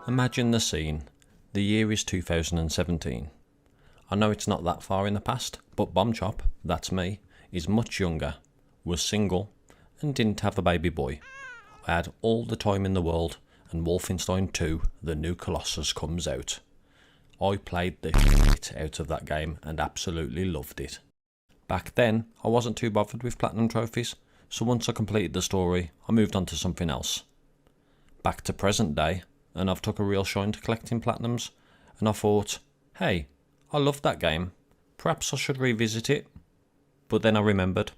Imagine the scene. The year is 2017. I know it's not that far in the past, but Bombchop, that's me, is much younger, was single, and didn't have a baby boy. I had all the time in the world, and Wolfenstein 2, the new Colossus, comes out. I played the shit out of that game and absolutely loved it. Back then, I wasn't too bothered with platinum trophies, so once I completed the story, I moved on to something else. Back to present day, and I've took a real shine to collecting platinums, and I thought, hey, I loved that game, perhaps I should revisit it. But then I remembered,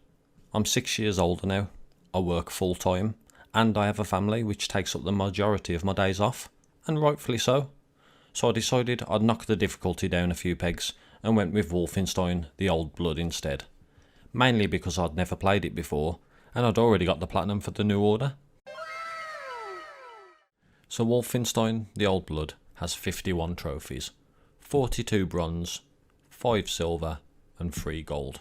I'm 6 years older now, I work full time, and I have a family which takes up the majority of my days off, and rightfully so. So I decided I'd knock the difficulty down a few pegs and went with Wolfenstein the Old Blood instead. Mainly because I'd never played it before, and I'd already got the platinum for the New Order. So Wolfenstein the Old Blood has 51 trophies, 42 bronze, 5 silver and 3 gold.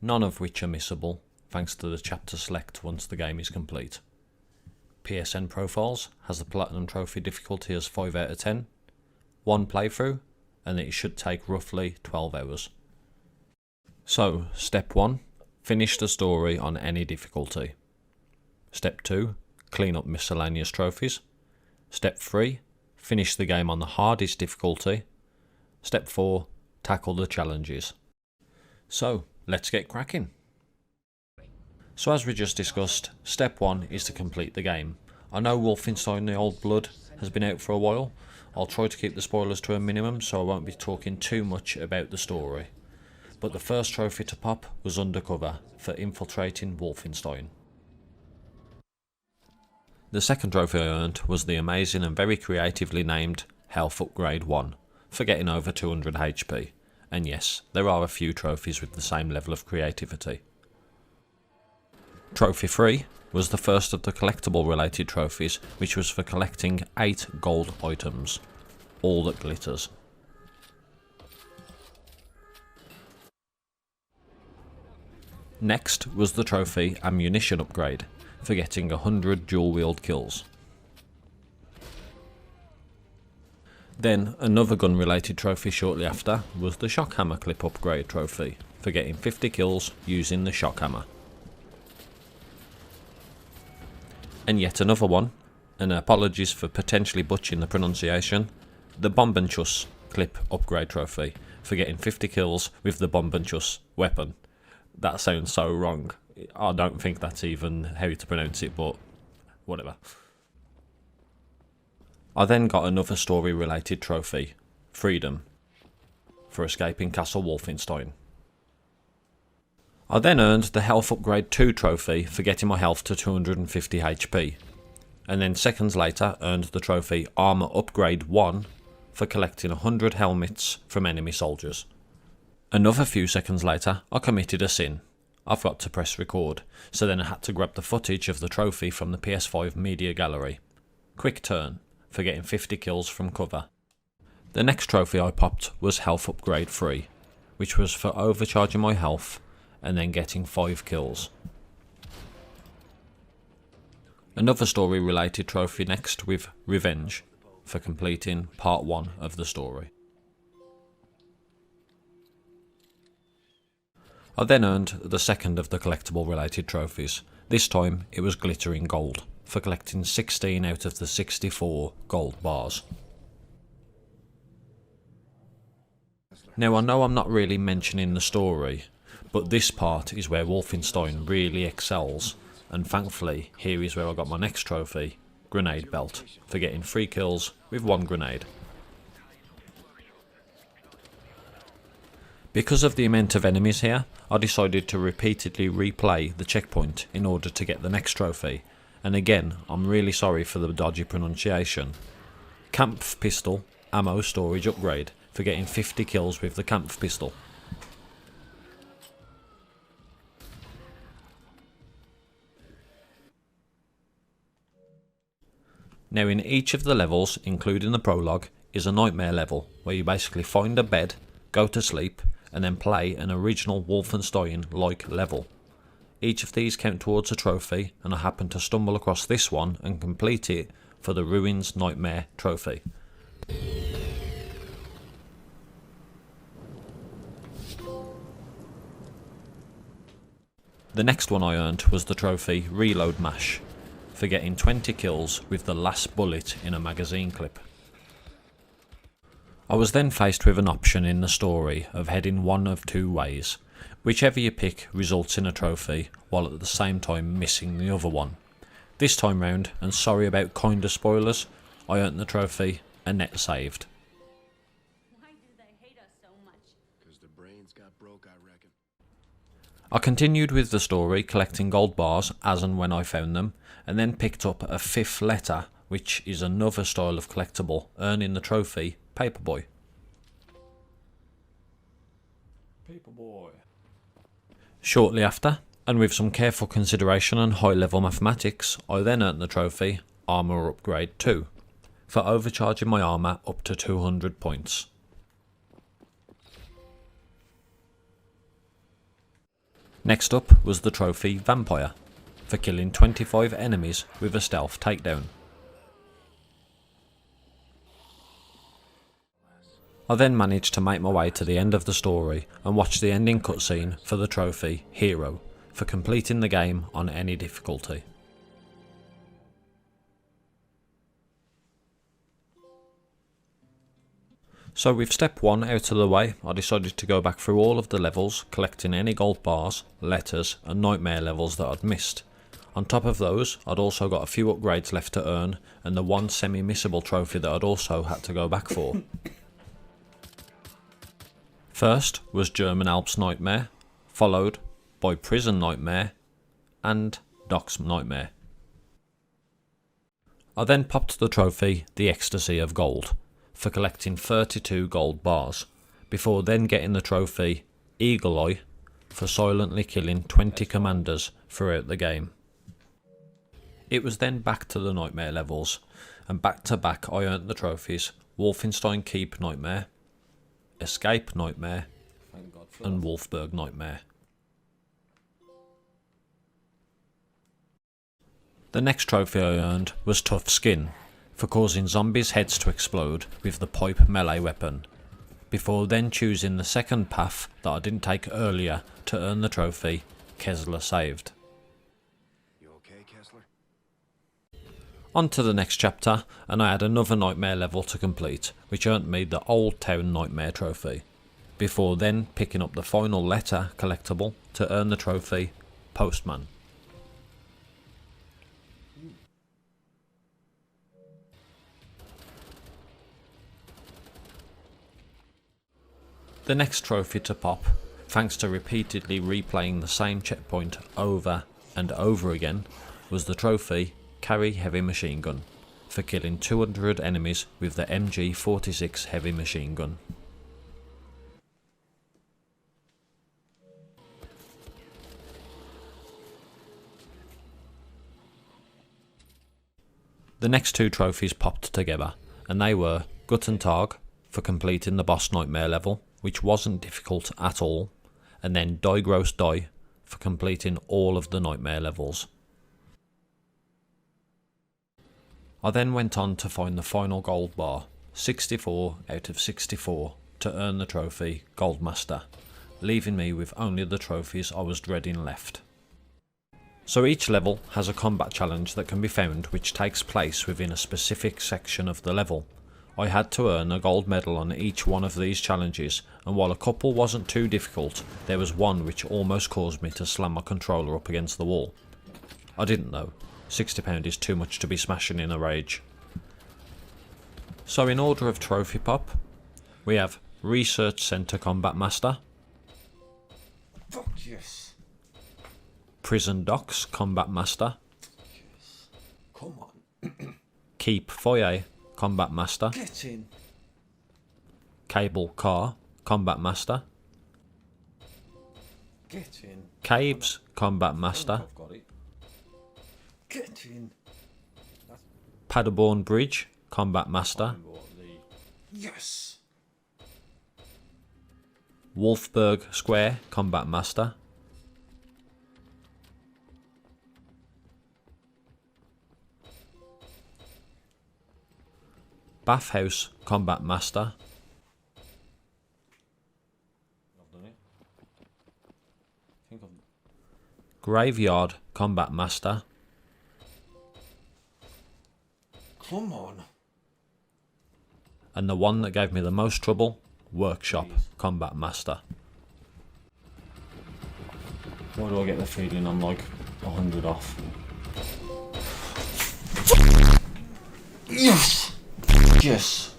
None of which are missable, thanks to the chapter select once the game is complete. PSN Profiles has the platinum trophy difficulty as 5 out of 10, 1 playthrough, and it should take roughly 12 hours. So, step 1, finish the story on any difficulty. Step 2, clean up miscellaneous trophies. Step 3, finish the game on the hardest difficulty. Step 4, tackle the challenges. So, let's get cracking. So as we just discussed, step 1 is to complete the game. I know Wolfenstein the Old Blood has been out for a while. I'll try to keep the spoilers to a minimum so I won't be talking too much about the story. But the first trophy to pop was Undercover for infiltrating Wolfenstein. The second trophy I earned was the amazing and very creatively named Health Upgrade 1 for getting over 200 HP. And yes, there are a few trophies with the same level of creativity. Trophy 3 was the first of the collectible related trophies, which was for collecting 8 gold items, all that glitters. Next was the trophy Ammunition Upgrade, for getting 100 dual wield kills. Then another gun related trophy shortly after was the Shock Hammer Clip Upgrade trophy, for getting 50 kills using the Shock Hammer. And yet another one, and apologies for potentially butchering the pronunciation, the Bomb and Chuss Clip Upgrade trophy, for getting 50 kills with the Bomb and Chuss weapon. That sounds so wrong. I don't think that's even how to pronounce it, but whatever. I then got another story related trophy, Freedom, for escaping Castle Wolfenstein. I then earned the Health Upgrade 2 trophy for getting my health to 250 HP, and then seconds later earned the trophy Armour Upgrade 1 for collecting 100 helmets from enemy soldiers. Another few seconds later I committed a sin. I forgot to press record, so then I had to grab the footage of the trophy from the PS5 media gallery. Quick turn, for getting 50 kills from cover. The next trophy I popped was Health Upgrade 3, which was for overcharging my health and then getting 5 kills. Another story related trophy next with Revenge, for completing part 1 of the story. I then earned the second of the collectible related trophies. This time it was Glittering Gold, for collecting 16 out of the 64 gold bars. Now I know I'm not really mentioning the story, but this part is where Wolfenstein really excels, and thankfully here is where I got my next trophy, Grenade Belt, for getting 3 kills with 1 grenade. Because of the amount of enemies here, I decided to repeatedly replay the checkpoint in order to get the next trophy, and again I'm really sorry for the dodgy pronunciation. Kampf Pistol Ammo Storage Upgrade, for getting 50 kills with the Kampf Pistol. Now in each of the levels, including the prologue, is a nightmare level where you basically find a bed, go to sleep, and then play an original Wolfenstein-like level. Each of these count towards a trophy, and I happened to stumble across this one and complete it for the Ruins Nightmare trophy. The next one I earned was the trophy Reload Mash, for getting 20 kills with the last bullet in a magazine clip. I was then faced with an option in the story of heading one of two ways. Whichever you pick results in a trophy, while at the same time missing the other one. This time round, and sorry about kinda spoilers, I earned the trophy and net saved. Why do they hate us so much? 'Cause the brains got broke, I reckon. I continued with the story, collecting gold bars as and when I found them, and then picked up a fifth letter, which is another style of collectible, earning the trophy Paperboy. Paperboy. Shortly after, and with some careful consideration and high level mathematics, I then earned the trophy Armour Upgrade 2, for overcharging my armour up to 200 points. Next up was the trophy Vampire, for killing 25 enemies with a stealth takedown. I then managed to make my way to the end of the story and watch the ending cutscene for the trophy Hero, for completing the game on any difficulty. So with step 1 out of the way, I decided to go back through all of the levels, collecting any gold bars, letters and nightmare levels that I'd missed. On top of those, I'd also got a few upgrades left to earn, and the one semi-missable trophy that I'd also had to go back for. First was German Alps Nightmare, followed by Prison Nightmare and Docks Nightmare. I then popped the trophy The Ecstasy of Gold, for collecting 32 gold bars, before then getting the trophy Eagle Eye, for silently killing 20 commanders throughout the game. It was then back to the nightmare levels, and back to back I earned the trophies Wolfenstein Keep Nightmare, Escape Nightmare and Wolfberg Nightmare. The next trophy I earned was Tough Skin, for causing zombies' heads to explode with the pipe melee weapon, before then choosing the second path that I didn't take earlier to earn the trophy Kessler Saved. You okay, Kessler? On to the next chapter, and I had another nightmare level to complete, which earned me the Old Town Nightmare trophy, before then picking up the final letter collectible to earn the trophy Postman. The next trophy to pop, thanks to repeatedly replaying the same checkpoint over and over again, was the trophy Carry Heavy Machine Gun, for killing 200 enemies with the MG46 heavy machine gun. The next two trophies popped together, and they were Guten Tag, for completing the boss nightmare level, which wasn't difficult at all, and then Die Gross Die, for completing all of the nightmare levels. I then went on to find the final gold bar, 64 out of 64, to earn the trophy Goldmaster, leaving me with only the trophies I was dreading left. So each level has a combat challenge that can be found which takes place within a specific section of the level. I had to earn a gold medal on each one of these challenges, and while a couple wasn't too difficult, there was one which almost caused me to slam my controller up against the wall. I didn't though. £60 is too much to be smashing in a rage. So in order of trophy pop, we have Research Centre Combat Master, Fuck yes. Prison Docks Combat Master, Yes. Come on. Keep Foyer Combat Master, Get in. Cable Car Combat Master, Get in. Caves Combat Master, I've got it. Get in. Paderborn Bridge Combat Master, Yes. Wolfberg Square Combat Master, Bathhouse Combat Master. I've done it. I think I've... Graveyard Combat Master. Come on. And the one that gave me the most trouble, Workshop Combat Master. Why do I get the feeling I'm like 100 off? Yes! Yes!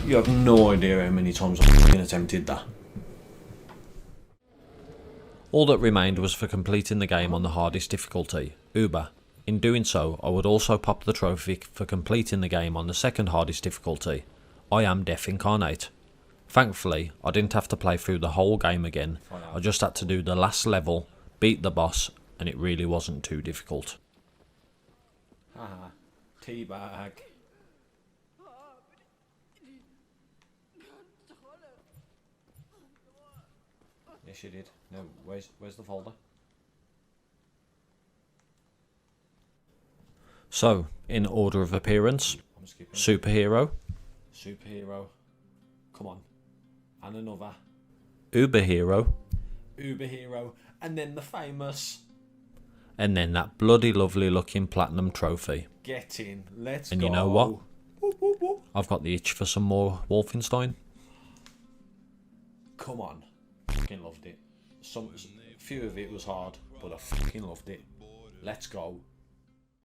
You have no idea how many times I've fucking attempted that. All that remained was for completing the game on the hardest difficulty, Uber. In doing so, I would also pop the trophy for completing the game on the second hardest difficulty, I Am Death Incarnate. Thankfully, I didn't have to play through the whole game again, I just had to do the last level, beat the boss, and it really wasn't too difficult. Haha. Teabag. Yes, you did. No, where's the folder? So, in order of appearance, I'm skipping. Superhero, Superhero. Come on. And another. Uber Hero, Uber Hero. And then the famous. and then that bloody lovely looking platinum trophy. Get in. Let's And go. you know what? Whoop, whoop, whoop. I've got the itch for some more Wolfenstein. Come on. Fucking loved it. Few of it was hard, but I fucking loved it. Let's go.